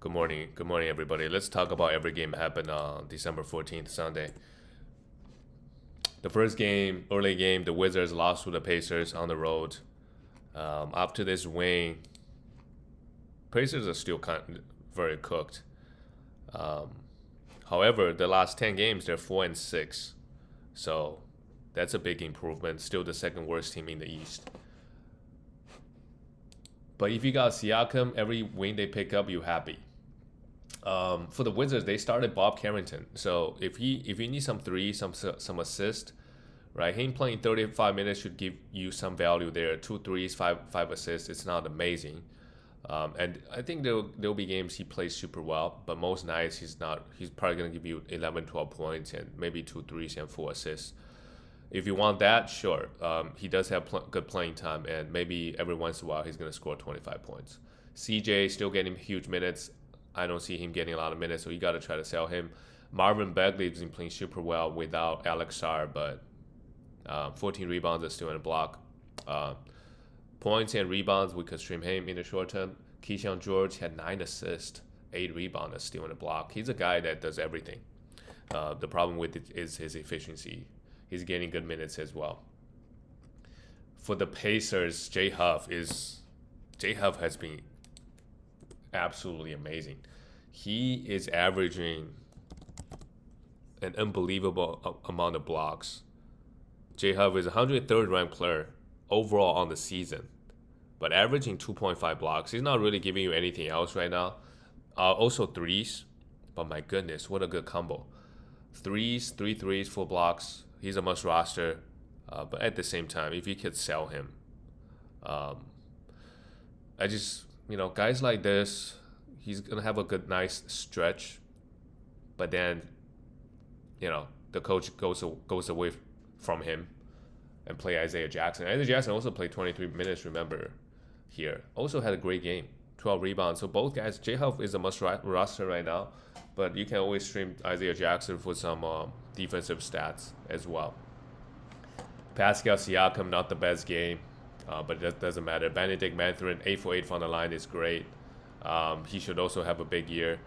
Good morning, everybody. Let's talk about every game that happened on December 14th, Sunday. The first game, early game, the Wizards lost to the Pacers on the road. After this win, Pacers are still very cooked. Um, However, the last 10 games, they're 4-6. So that's a big improvement. Still the second worst team in the East. But if you got Siakam, every win they pick up, you happy. For the Wizards, they started Bob Carrington. So if you need some threes, some assist, right? Him playing 35 minutes should give you some value there. Two threes, five assists. It's not amazing. And I think there'll be games he plays super well, but most nights he's not. He's probably gonna give you 11, 12 points and maybe two threes and four assists. If you want that, sure. He does have good playing time, and maybe every once in a while he's gonna score 25 points. CJ still getting huge minutes. I don't see him getting a lot of minutes, so you got to try to sell him. Marvin Bagley has been playing super well without Alex Sarr, but 14 rebounds is still in a block. Uh, Points and rebounds, we could stream him in the short term. Keyshawn George had 9 assists, 8 rebounds, still in the block. He's a guy that does everything. The problem with it is his efficiency. He's getting good minutes as well. For the Pacers, J Huff has been absolutely amazing. He is averaging an unbelievable amount of blocks. J Huff is 103rd ranked player overall on the season, but averaging 2.5 blocks. He's not really giving you anything else right now. Also threes, but my goodness, what a good combo. Three threes, 4 blocks. He's a must roster, but at the same time, if you could sell him, um, I just, guys like this, he's gonna have a good, nice stretch, but then, the coach goes away from him and play Isaiah Jackson. Isaiah Jackson also played 23 minutes. Remember, here also had a great game, 12 rebounds. So both guys, J Huff is a must roster right now, but you can always stream Isaiah Jackson for some defensive stats as well. Pascal Siakam, not the best game. But that doesn't matter. Benedict Mathurin, 8 for 8 from the line is great. He should also have a big year.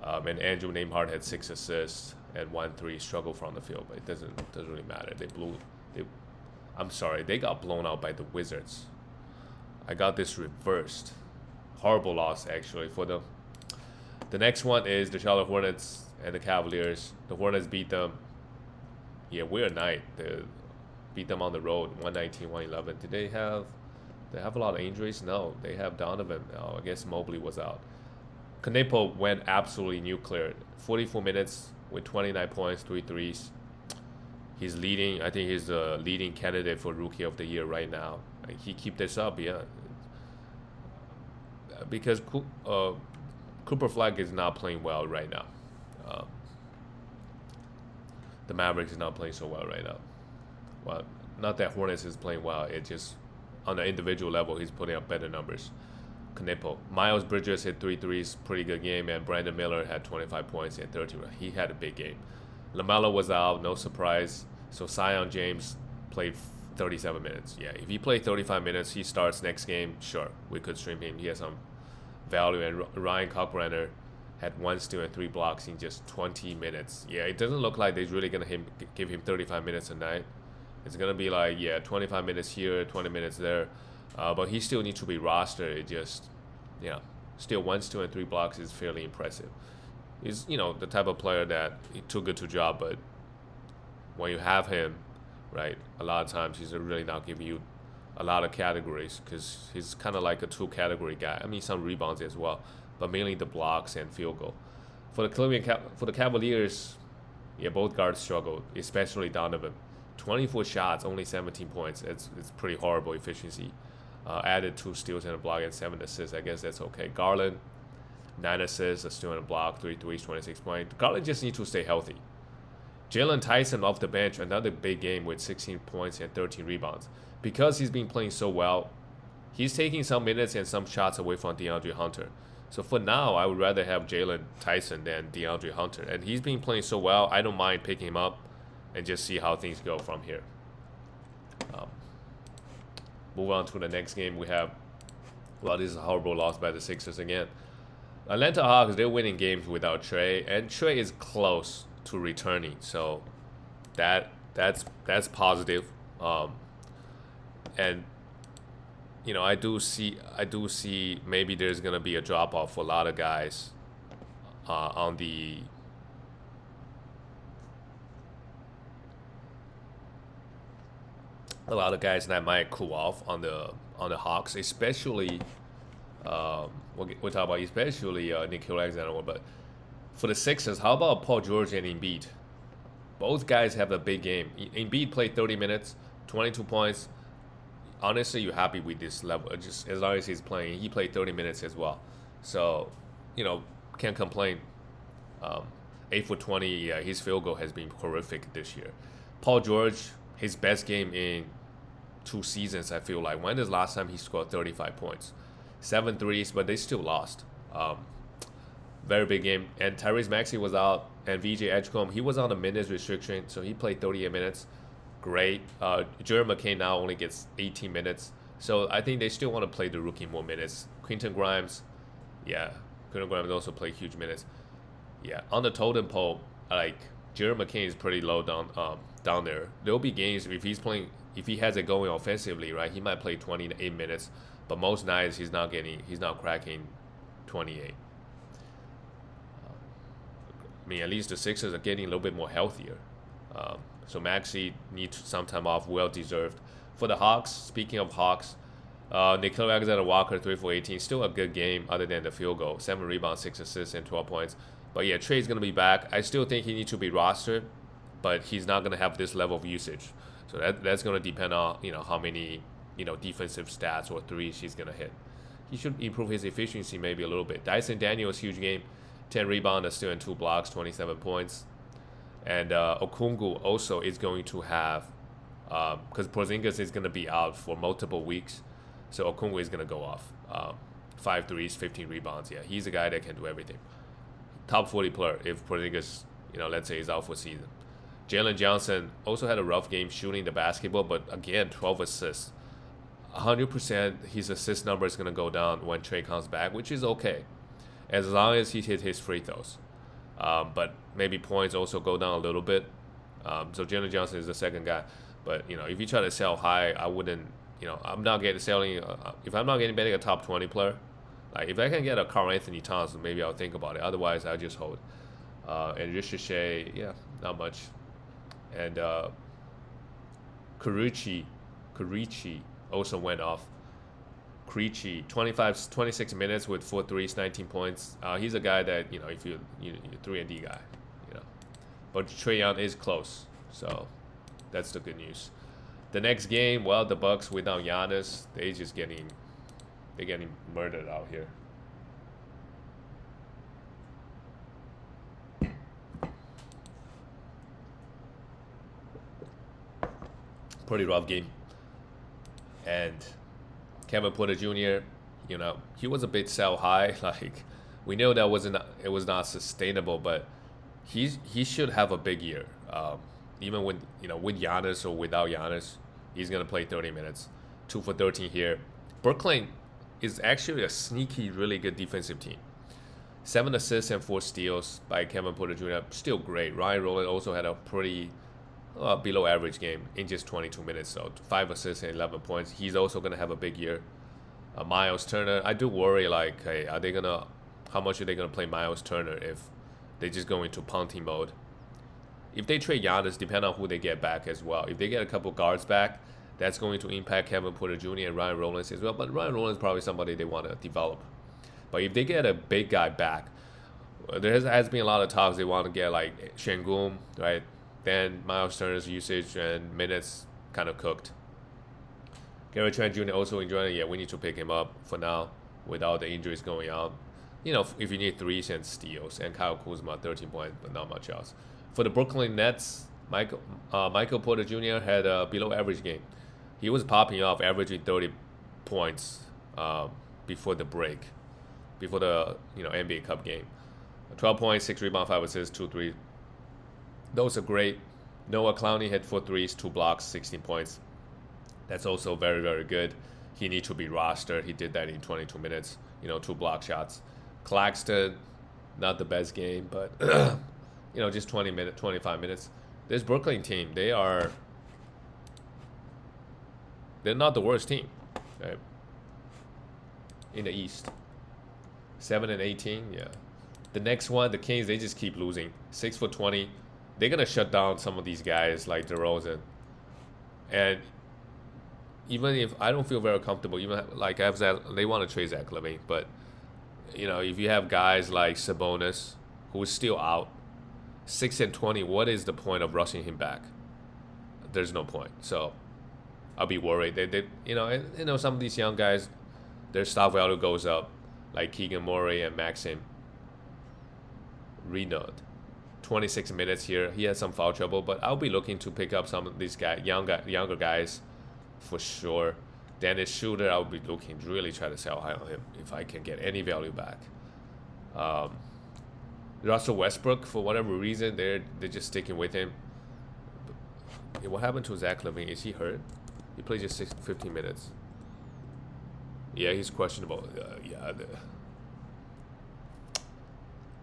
And Andrew Nembhard had 6 assists and 1-3 struggle from the field, but it doesn't really matter. They got blown out by the Wizards. I got this reversed. Horrible loss actually for them. The next one is the Charlotte Hornets and the Cavaliers. The Hornets beat them. Yeah, weird night. They beat them on the road, 119-111. Did they have a lot of injuries? No, they have Donovan. Oh, I guess Mobley was out. Canepo went absolutely nuclear. 44 minutes with 29 points, 3 threes. He's leading. I think he's the leading candidate for Rookie of the Year right now. He keep this up, yeah. Because Cooper Flag is not playing well right now. The Mavericks is not playing so well right now. Well, not that Hornets is playing well. It just on an individual level, he's putting up better numbers. Canepo. Miles Bridges hit 3 threes, pretty good game, and Brandon Miller had 25 points and 30. He had a big game. LaMelo was out, no surprise. So Zion James played 37 minutes. Yeah, if he played 35 minutes, he starts next game. Sure, we could stream him. He has some value. And Ryan Kalkbrenner had 1 steal and 3 blocks in just 20 minutes. Yeah, it doesn't look like they're really gonna give him 35 minutes a night. It's gonna be like 25 minutes here, 20 minutes there. But he still needs to be rostered. It just, still 1 steal and 3 blocks is fairly impressive. He's the type of player that he's too good to drop, but when you have him, right, a lot of times he's really not giving you a lot of categories because he's kind of like a 2-category guy. I mean, some rebounds as well, but mainly the blocks and field goal. For the Cavaliers, both guards struggled, especially Donovan. 24 shots, only 17 points. It's pretty horrible efficiency. Added 2 steals and a block and 7 assists. I guess that's okay. Garland, 9 assists, a steal and a block, 3 threes, 26 points. Garland just needs to stay healthy. Jalen Tyson off the bench, another big game with 16 points and 13 rebounds. Because he's been playing so well, he's taking some minutes and some shots away from DeAndre Hunter. So for now, I would rather have Jalen Tyson than DeAndre Hunter. And he's been playing so well, I don't mind picking him up and just see how things go from here. Move on to the next game. We have, this is a horrible loss by the Sixers again. Atlanta Hawks, they're winning games without Trey, and Trey is close to returning, so that's positive. And I do see maybe there's gonna be a drop off for a lot of guys on the a lot of guys that might cool off on the Hawks, especially we'll talk about especially Nickeil Alexander, but for the Sixers, how about Paul George and Embiid? Both guys have a big game. Embiid played 30 minutes, 22 points. Honestly, you're happy with this level, just as long as he's playing. He played 30 minutes as well, so can't complain. 8 for 20. Yeah, his field goal has been horrific this year. Paul George, his best game in 2 seasons, I feel like. When is the last time he scored 35 points? 7 threes, but they still lost. Very big game. And Tyrese Maxey was out, and VJ Edgecombe, he was on a minutes restriction, so he played 38 minutes. Great. Jared McCain now only gets 18 minutes. So I think they still want to play the rookie more minutes. Quentin Grimes also played huge minutes. Yeah, on the totem pole, like Jared McCain is pretty low down there. There'll be games if he has it going offensively, right? He might play 28 minutes, but most nights he's not cracking 28. At least the Sixers are getting a little bit more healthier. So Maxey needs some time off, well deserved. For the Hawks, speaking of Hawks, Nickeil Alexander-Walker 3 for 18, still a good game other than the field goal. 7 rebounds, 6 assists, and 12 points. But yeah, Trey's gonna be back. I still think he needs to be rostered, but he's not gonna have this level of usage. So that's gonna depend on how many defensive stats or threes he's gonna hit. He should improve his efficiency maybe a little bit. Dyson Daniels, huge game, 10 rebounds, still in 2 blocks, 27 points. And Okongwu also is going to have, because Porzingis is going to be out for multiple weeks, so Okongwu is going to go off. 5 threes, 15 rebounds. Yeah, he's a guy that can do everything. Top 40 player if Porzingis, let's say, is out for season. Jalen Johnson also had a rough game shooting the basketball, but again, 12 assists. 100% his assist number is going to go down when Trey comes back, which is okay, as long as he hit his free throws. But maybe points also go down a little bit. So Jalen Johnson is the second guy. But if you try to sell high, I wouldn't. I'm not getting selling. If I'm not getting betting a top 20 player, like if I can get a Karl Anthony Towns, maybe I'll think about it. Otherwise, I just hold. And Ricochet, yeah, not much. And Karichi also went off. Krejci, 26 minutes with 4 threes, 19 points. He's a guy that, if you're 3-and-D guy, But Trae Young is close, so that's the good news. The next game, well, the Bucks without Giannis, they're getting murdered out here. Pretty rough game. And Kevin Porter Jr., he was a bit sell high. Like, we know that it was not sustainable, but he should have a big year. Even with Giannis or without Giannis, he's gonna play 30 minutes. 2 for 13 here. Brooklyn is actually a sneaky, really good defensive team. 7 assists and 4 steals by Kevin Porter Jr. Still great. Ryan Rollins also had a pretty below average game in just 22 minutes, so 5 assists and 11 points. He's also gonna have a big year. Miles Turner, I do worry, like, hey, how much are they gonna play Miles Turner if they just go into punting mode? If they trade Giannis, depending on who they get back as well. If they get a couple guards back, that's going to impact Kevin Porter Jr. and Ryan Rollins as well. But Ryan Rollins is probably somebody they want to develop. But if they get a big guy back, there has been a lot of talks they want to get like Şengün, right? Then Miles Turner's usage and minutes kind of cooked. Gary Trent Jr. also enjoying it. Yeah, we need to pick him up for now without the injuries going on. If you need threes and steals, and Kyle Kuzma 13 points, but not much else. For the Brooklyn Nets, Michael Porter Jr. had a below average game. He was popping off, averaging 30 points before the break, before the NBA Cup game. 12 points, 6 rebounds, 5 assists, 2 3. Those are great. Noah Clowney had 4 threes, 2 blocks, 16 points. That's also very, very good. He needs to be rostered. He did that in 22 minutes. 2 block shots. Claxton, not the best game, but just 20 minutes, 25 minutes. This Brooklyn team, they're not the worst team, right? In the East, 7-18, yeah. The next one, the Kings, they just keep losing. 6-20. They're gonna shut down some of these guys like DeRozan, and even if I don't feel very comfortable, even like I Zach, they want to trade Zach LaVine, but if you have guys like Sabonis who is still out, 6-20, what is the point of rushing him back? There's no point. So I'll be worried. They some of these young guys, their stock value goes up, like Keegan Murray and Maxim Renaud. 26 minutes here. He has some foul trouble, but I'll be looking to pick up some of these younger guys for sure. Dennis Schroeder, I'll be looking to really try to sell high on him if I can get any value back. Russell Westbrook, for whatever reason, they're just sticking with him. What happened to Zach LaVine? Is he hurt? He played just 15 minutes. Yeah, he's questionable.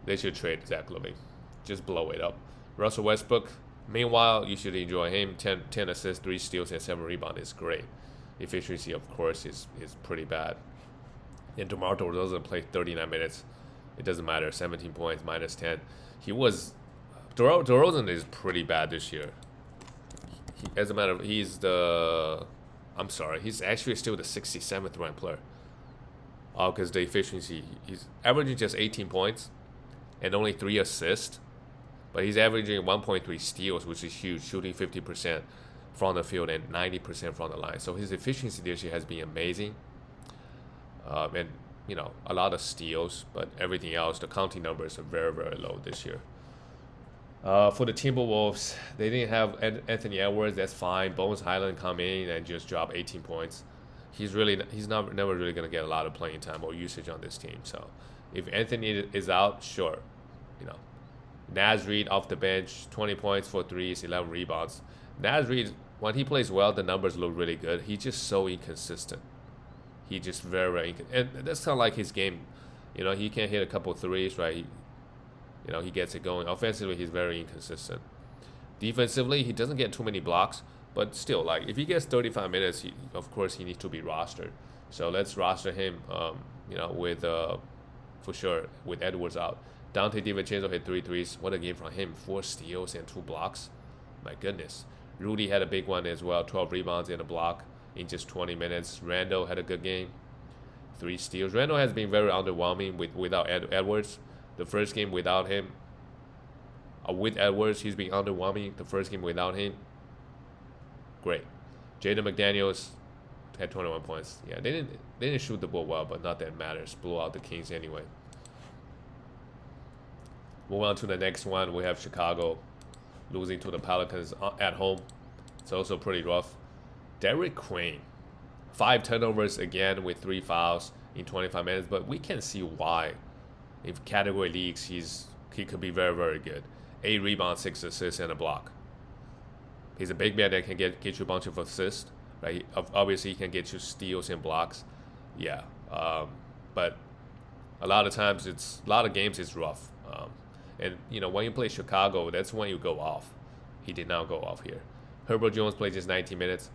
They should trade Zach LaVine. Just blow it up. Russell Westbrook, meanwhile, you should enjoy him. 10 assists, 3 steals, and 7 rebounds is great. Efficiency, of course, is pretty bad. And DeMar DeRozan played 39 minutes. It doesn't matter. 17 points, -10. DeRozan is pretty bad this year. As a matter of, he's actually still the 67th ranked player. Because the efficiency, he's averaging just 18 points and only 3 assists. But he's averaging 1.3 steals, which is huge, shooting 50% from the field and 90% from the line. So his efficiency this year has been amazing. And, a lot of steals, but everything else, the counting numbers are very, very low this year. For the Timberwolves, they didn't have Anthony Edwards. That's fine. Bones Highland come in and just drop 18 points. He's never really going to get a lot of playing time or usage on this team. So if Anthony is out, sure. Naz Reid off the bench, 20 points, 4 threes, 11 rebounds. Naz Reid, when he plays well, the numbers look really good. He's just so inconsistent. He just very and that's kind of like his game. He can hit a couple threes, right? He gets it going. Offensively, he's very inconsistent. Defensively, he doesn't get too many blocks, but still, like if he gets 35 minutes, of course he needs to be rostered. So let's roster him. With for sure with Edwards out. Dante DiVincenzo hit 3 threes. What a game from him. 4 steals and 2 blocks. My goodness. Rudy had a big one as well. 12 rebounds and a block in just 20 minutes. Randall had a good game. 3 steals. Randall has been very underwhelming without Edwards. The first game without him. With Edwards, he's been underwhelming. The first game without him. Great. Jaden McDaniels had 21 points. Yeah, they didn't shoot the ball well, but not that matters. Blew out the Kings anyway. Move on to the next one. We have Chicago losing to the Pelicans at home. It's also pretty rough. Derek Queen, 5 turnovers again with 3 fouls in 25 minutes, but we can see why. In category leagues, he could be very, very good. 8 rebounds, 6 assists, and a block. He's a big man that can get you a bunch of assists, right? Obviously, he can get you steals and blocks. Yeah, but a lot of games it's rough. And when you play Chicago, that's when you go off. He did not go off here. Herbert Jones played just 19 minutes.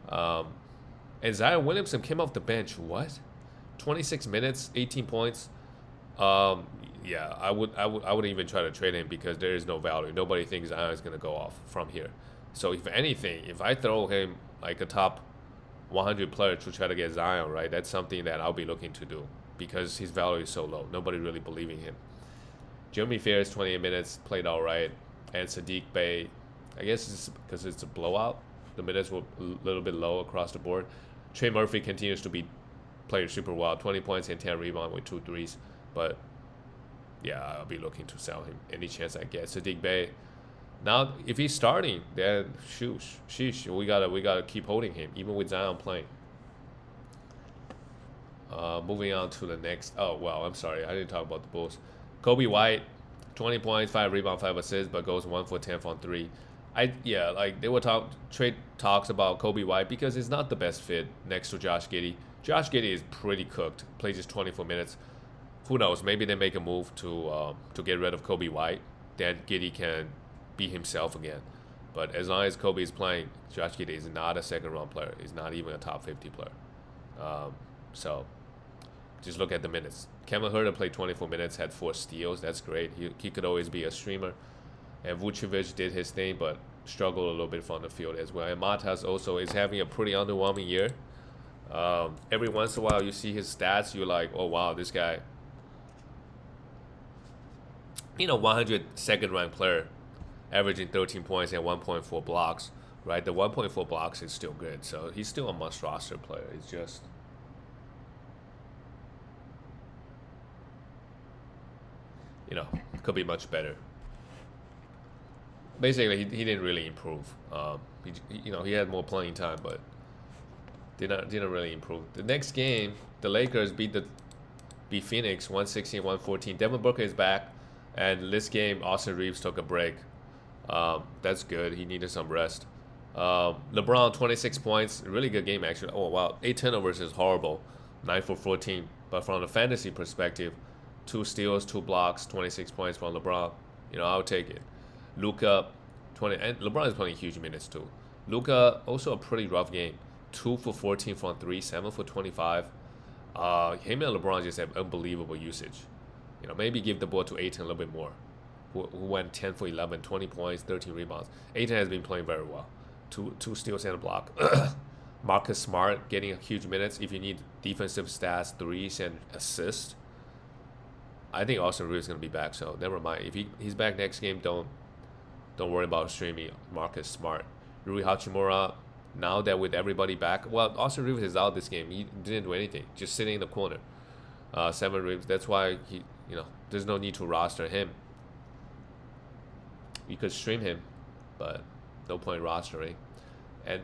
And Zion Williamson came off the bench. What? 26 minutes, 18 points. Yeah, I wouldn't even try to trade him because there is no value. Nobody thinks Zion is gonna go off from here. So if anything, if I throw him like a top 100 player to try to get Zion, right, that's something that I'll be looking to do because his value is so low. Nobody really believing him. Jeremy Ferris, 28 minutes, played all right. And Sadiq Bey, I guess it's because it's a blowout. The minutes were a little bit low across the board. Trey Murphy continues to be playing super well. 20 points and 10 rebounds with 2 threes. But, yeah, I'll be looking to sell him any chance I get. Sadiq Bey, now if he's starting, then sheesh, we gotta keep holding him, even with Zion playing. Moving on to the next. Oh, well, I'm sorry. I didn't talk about the Bulls. Kobe White, 20 points, 5 rebounds, 5 assists, but goes 1 for 10 from 3. They were trade talks about Kobe White because he's not the best fit next to Josh Giddey. Josh Giddey is pretty cooked. Plays just 24 minutes, who knows? Maybe they make a move to get rid of Kobe White. Then Giddey can be himself again. But as long as Kobe is playing, Josh Giddey is not a second round player. He's not even a top 50 player. So just look at the minutes. Kevin Huerter played 24 minutes, had 4 steals. That's great. He could always be a streamer. And Vucevic did his thing, but struggled a little bit from the field as well. And Matas also is having a pretty underwhelming year. Every once in a while, you see his stats, you're like, oh wow, this guy, 102nd ranked player, averaging 13 points and 1.4 blocks, right? The 1.4 blocks is still good, so he's still a must roster player. It's just, could be much better. Basically, he didn't really improve. He had more playing time, but didn't really improve. The next game, the Lakers beat Phoenix 116-114. Devin Booker is back, and this game Austin Reeves took a break. That's good. He needed some rest. LeBron 26 points, really good game actually. Oh wow, 8 turnovers is horrible, 9 for 14. But from the fantasy perspective, 2 steals, 2 blocks, 26 points from LeBron. I'll take it. Luka, 20, and LeBron is playing huge minutes too. Luka also a pretty rough game. 2 for 14 from 3, 7 for 25. Him and LeBron just have unbelievable usage. Maybe give the ball to Ayton a little bit more, who went 10 for 11, 20 points, 13 rebounds. Ayton has been playing very well. Two steals and a block. Marcus Smart getting huge minutes. If you need defensive stats, threes, and assists, I think Austin Reeves is going to be back, so never mind. If he's back next game, don't worry about streaming Marcus Smart. Rui Hachimura, now that with everybody back, well, Austin Reeves is out this game. He didn't do anything, just sitting in the corner. 7 Reeves, that's why there's no need to roster him. You could stream him, but no point rostering. And